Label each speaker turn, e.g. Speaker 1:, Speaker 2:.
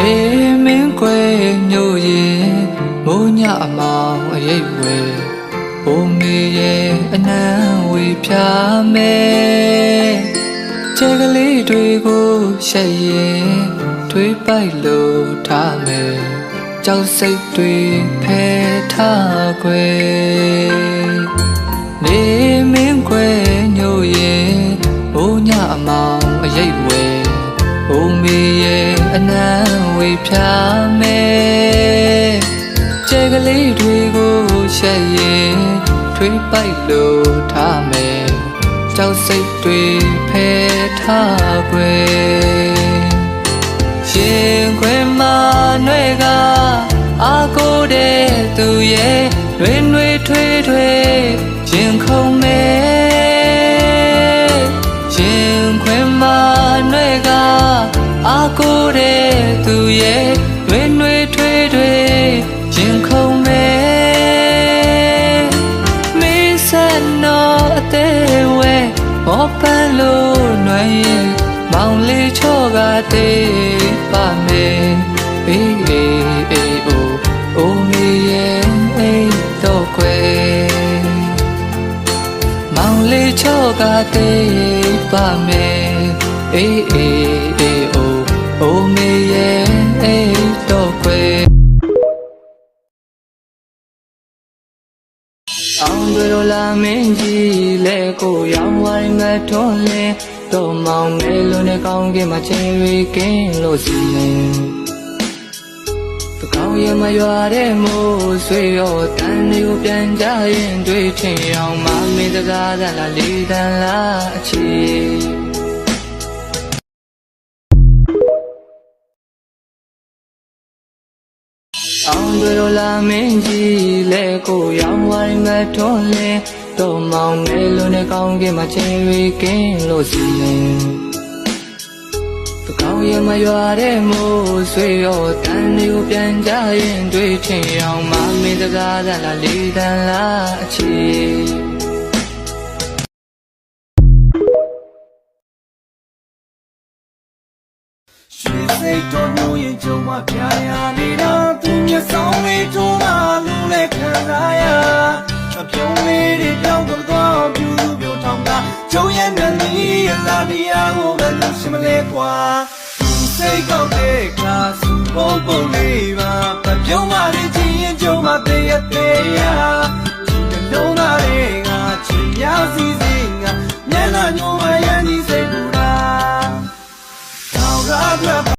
Speaker 1: နေမင်းကွယ်ညိုရင်မိုးညအမောင်အရိပ်ဝဲဘုံမေရဲ့အနံဝေဖြာမယ်ကျဲကလေးတွေကိုရှက်ရင်ထွေးပိုက်လို့ထားမယ်ကြောက်စိတ်တွေဖယ်ထားခွေနေမင်းခွေညိုရင်ဘိုးညအမောင်အရိပ်ဝဲဘုံမေရဲ့အနံဝေဖြာမယ်ကျဲကလေးတွေကိုရှက်ရင်ထွေးပိုက်လို့ထားမယ်ကြောက်စိတ်တွေဖယ်ထားခွေရှင်ခွေမနှွဲကအာကိုတဲ့သူရဲ့တွင်တွင်ထွေးထွေးရင်ခုန်မဲ့ရှင်ခွေမနှွဲကအာကိုတဲ့သူရဲ့တွင်တွင်ထွေးထွေးရင်ခုန်မဲ့မေးစနောအသေးဝဲဘောပန်းလို့နှွဲရင်မောင်လေးချော့ကတေးပါမယ်အေးအေးအေးအိုမေရဲ့အိတ်တော့ခွေမောင်လေးချော့ကတေးပါမယ်အေးအေးအေးအိုမေရဲ့အိတ်တော့ခွေအောင်တို့လာမင်းကြီးလဲကိုရောင်းဝိုင်းမထွန်းလင်းတော့မောင်မဲလုံးနဲ့ကောင်းကင်မှာချင်းရီကင်းလို့စီရင်တကောင်းရမရွာတဲ့မိုးဆွေရောတန်တွေကိုပြန်ကြရင်တွေ့ထင်အောင်မမင်းစကားသလားလီတန်လားအချီအောင်တို့လာမင်းကြီးလဲကိုရောင်းဝိုင်းမထွန်းလင်းတော့မောင်မဲလုံးနဲ့ကောင်းကင်မှာချင်းရီကင်းလို့စီရင်တကောင်းရမရွာတဲ့မိုးဆွေရောတန်တွေကိုပြန်ကြရင်တွေ့ထင်အောင်မမင်းစကားသလားလီတန်လားအချီ
Speaker 2: ရွှေစိတ်တော်မျိုးရင်ကြုံမှပြရနေတာသူမျက်စောင်းလေးထိုးမှလူလဲခံစားရအပြုံးလေးတွေပြောင်းတော့ပြူသူပြောထောင်တာကျုံရဲ့မျက်နှာရလာတရားကိုပဲလို့ရှင်းမလဲကွာစိတ်ကောက်တဲ့ခါစုပုံပုံလေးပါပြုံးမှလေးချင်းရင်ကြုံမှတည့်ရတည့်ရဒီလုံးသားတွေကချင်များစီစီငါမျက်နှာညိုမှရန်ဒီစိတ်ကူတာ